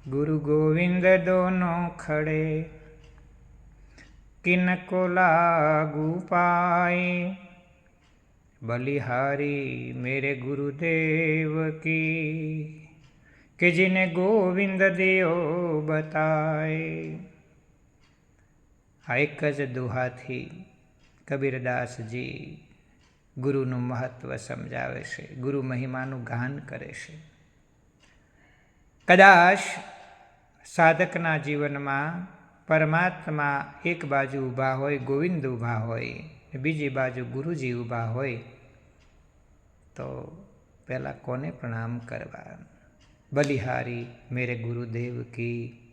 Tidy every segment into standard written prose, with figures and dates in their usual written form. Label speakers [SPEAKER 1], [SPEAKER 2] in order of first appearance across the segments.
[SPEAKER 1] गुरु गोविंद दोनों खड़े, किनको लागू पाए। बलिहारी मेरे गुरुदेव की, कि जिन्हें गोविंद दियो बताए। आ एक ज દુહાથી કબીરદાસજી ગુરુનું મહત્વ સમજાવે છે, ગુરુ મહિમાનું ગાન કરે છે. કદાચ સાધકના જીવનમાં પરમાત્મા એક બાજુ ઊભા હોય, ગોવિંદ ઊભા હોય, બીજી બાજુ ગુરુજી ઊભા હોય, તો પહેલાં કોને પ્રણામ કરવા? બલિહારી મેરે ગુરુદેવ કી,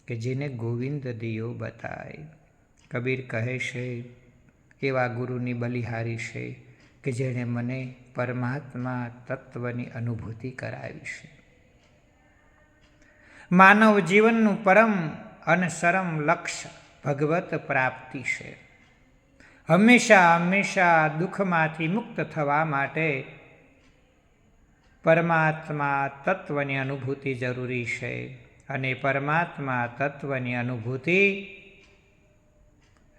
[SPEAKER 1] કે જેને ગોવિંદ દિયો બતાય. કબીર કહે છે એવા ગુરુની બલિહારી છે કે જેણે મને પરમાત્મા તત્વની અનુભૂતિ કરાવી છે. માનવ જીવનનું પરમ અને સરમ લક્ષ્ય ભગવત પ્રાપ્તિ છે. હંમેશા હંમેશા દુઃખમાંથી મુક્ત થવા માટે પરમાત્મા તત્વની અનુભૂતિ જરૂરી છે, અને પરમાત્મા તત્વની અનુભૂતિ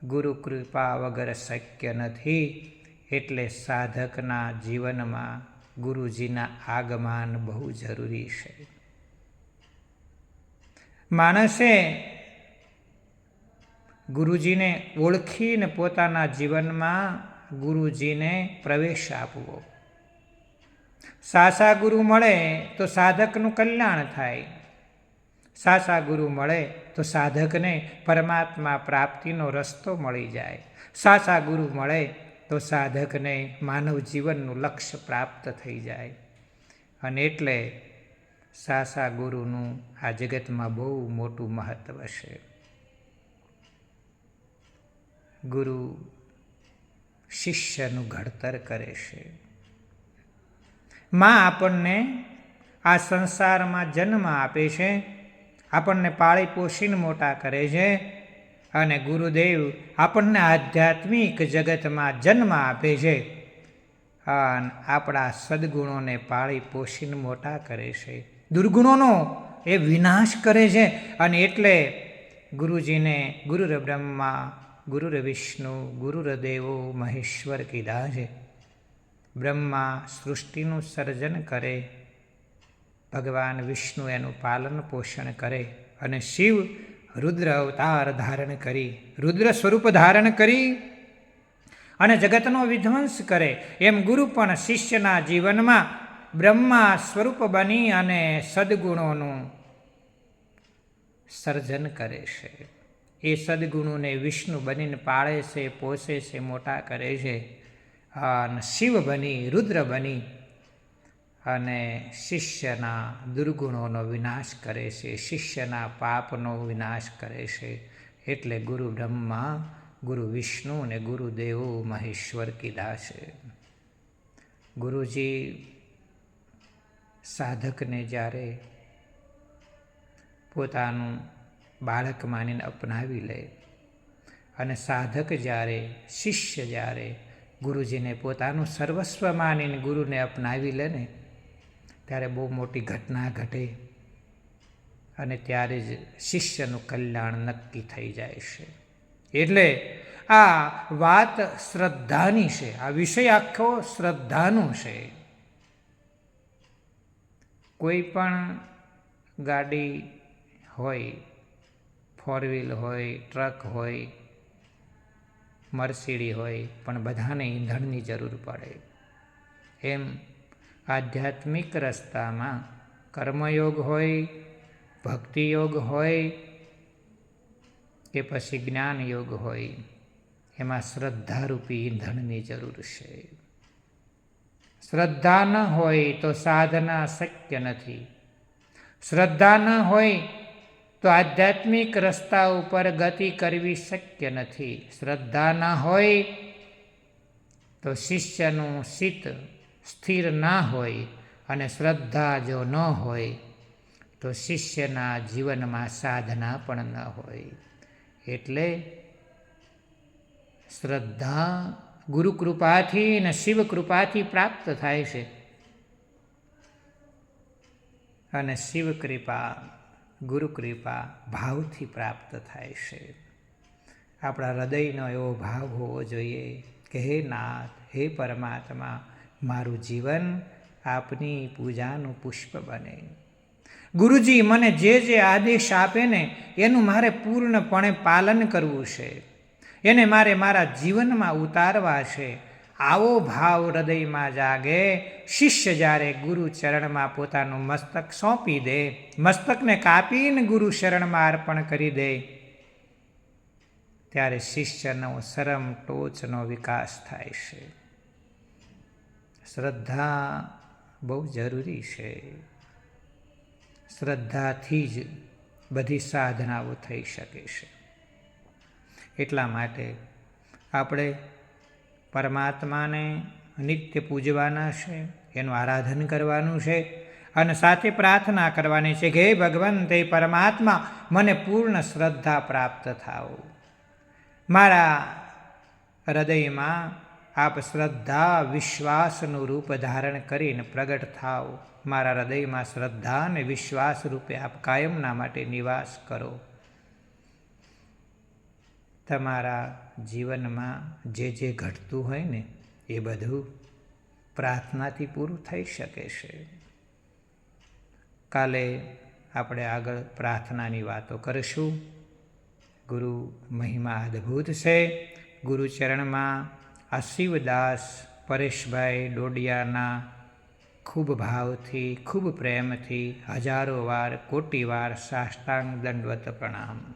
[SPEAKER 1] ગુરુ કૃપા વગર શક્ય નથી. એટલે સાધકના જીવનમાં ગુરુજીના આગમન બહુ જરૂરી છે. માણસે ગુરુજીને ઓળખીને પોતાના જીવનમાં ગુરુજીને પ્રવેશ આપવો. સાસા ગુરુ મળે તો સાધકનું કલ્યાણ થાય. સાસા ગુરુ મળે તો સાધકને પરમાત્મા પ્રાપ્તિનો રસ્તો મળી જાય. સાસા ગુરુ મળે તો સાધકને માનવ જીવનનું લક્ષ્ય પ્રાપ્ત થઈ જાય. અને એટલે સાસા ગુરુનું આ જગતમાં બહુ મોટું મહત્વ છે. ગુરુ શિષ્યનું ઘડતર કરે છે. માં આપણને આ સંસારમાં જન્મ આપે છે, આપણને પાળી પોષીને મોટા કરે છે, અને ગુરુદેવ આપણને આધ્યાત્મિક જગતમાં જન્મ આપે છે, અને આપણા સદગુણોને પાળી પોષીને મોટા કરે છે. દુર્ગુણોનો એ વિનાશ કરે છે. અને એટલે ગુરુજીને ગુરુર બ્રહ્મા ગુરુર વિષ્ણુ ગુરુર દેવો મહેશ્વર કીધા છે. બ્રહ્મા સૃષ્ટિનું સર્જન કરે, ભગવાન વિષ્ણુ એનું પાલન પોષણ કરે, અને શિવ રુદ્ર અવતાર ધારણ કરી, રુદ્ર સ્વરૂપ ધારણ કરી અને જગતનો વિધ્વંસ કરે. એમ ગુરુ પણ શિષ્યના જીવનમાં બ્રહ્મા સ્વરૂપ બની અને સદગુણોનું સર્જન કરે છે. એ સદગુણોને વિષ્ણુ બનીને પાળે છે, પોષે છે, મોટા કરે છે. અને શિવ બની, રુદ્ર બની અને શિષ્યના દુર્ગુણોનો વિનાશ કરે છે, શિષ્યના પાપનો વિનાશ કરે છે. એટલે ગુરુ બ્રહ્મા ગુરુ વિષ્ણુ અને ગુરુદેવો મહેશ્વર કીધા છે. ગુરુજી સાધકને જ્યારે પોતાનું બાળક માનીને અપનાવી લે, અને સાધક જ્યારે, શિષ્ય જ્યારે ગુરુજીને પોતાનું સર્વસ્વ માનીને ગુરુને અપનાવી લે ને, ત્યારે બહુ મોટી ઘટના ઘટે, અને ત્યારે જ શિષ્યનું કલ્યાણ નક્કી થઈ જાય છે. એટલે આ વાત શ્રદ્ધાની છે. આ વિષય આખો શ્રદ્ધાનું છે. કોઈ પણ ગાડી હોય, ફોર વ્હીલ હોય, ટ્રક હોય, મર્સિડી હોય, પણ બધાને ઈંધણની જરૂર પડે. એમ આધ્યાત્મિક રસ્તામાં કર્મયોગ હોય, ભક્તિયોગ હોય કે પછી જ્ઞાન યોગ હોય, એમાં શ્રદ્ધારૂપી ઈંધણની જરૂર છે. શ્રદ્ધા ન હોય તો સાધના શક્ય નથી. શ્રદ્ધા ન હોય તો આધ્યાત્મિક રસ્તા ઉપર ગતિ કરવી શક્ય નથી. શ્રદ્ધા ન હોય તો શિષ્યનું ચિત્ત સ્થિર ના હોય, અને શ્રદ્ધા જો ન હોય તો શિષ્યના જીવનમાં સાધના પણ ન હોય. એટલે શ્રદ્ધા ગુરુ કૃપાથી અને શિવ કૃપાથી પ્રાપ્ત થાય છે. અને શિવ કૃપા, ગુરુ કૃપા ભાવથી પ્રાપ્ત થાય છે. આપણા હૃદયનો એવો ભાવ હોવો જોઈએ કે હે નાથ, હે પરમાત્મા, મારું જીવન આપની પૂજાનું પુષ્પ બને. ગુરુજી મને જે જે આદેશ આપે ને એનું મારે પૂર્ણપણે પાલન કરવું છે, એને મારે મારા જીવનમાં ઉતારવા છે. આવો ભાવ હૃદયમાં જાગે. શિષ્ય જ્યારે ગુરુ ચરણમાં પોતાનું મસ્તક સોંપી દે, મસ્તકને કાપીને ગુરુ શરણમાં અર્પણ કરી દે, ત્યારે શિષ્યનો સરમ ટોચનો વિકાસ થાય છે. શ્રદ્ધા બહુ જરૂરી છે. શ્રદ્ધાથી જ બધી સાધનાઓ થઈ શકે છે. એટલા માટે આપણે પરમાત્માને નિત્ય પૂજવાના છે, એનું આરાધન કરવાનું છે અને સાથે પ્રાર્થના કરવાની છે કે હે ભગવાન, તે પરમાત્મા મને પૂર્ણ શ્રદ્ધા પ્રાપ્ત થાવ. મારા હૃદયમાં આપ શ્રદ્ધા વિશ્વાસનું રૂપ ધારણ કરીને પ્રગટ થાવ. મારા હૃદયમાં શ્રદ્ધા અને વિશ્વાસ રૂપે આપ કાયમના માટે નિવાસ કરો. તમારા જીવનમાં જે જે ઘટતું હોય ને એ બધું પ્રાર્થનાથી પૂરું થઈ શકે છે. કાલે આપણે આગળ પ્રાર્થનાની વાતો કરીશું. ગુરુ મહિમા અદ્ભુત છે. ગુરુચરણમાં આ શિવદાસ પરેશભાઈ ડોડિયાના ખૂબ ભાવથી, ખૂબ પ્રેમથી હજારો વાર, કોટી વાર સાષ્ટાંગ દંડવત પ્રણામ.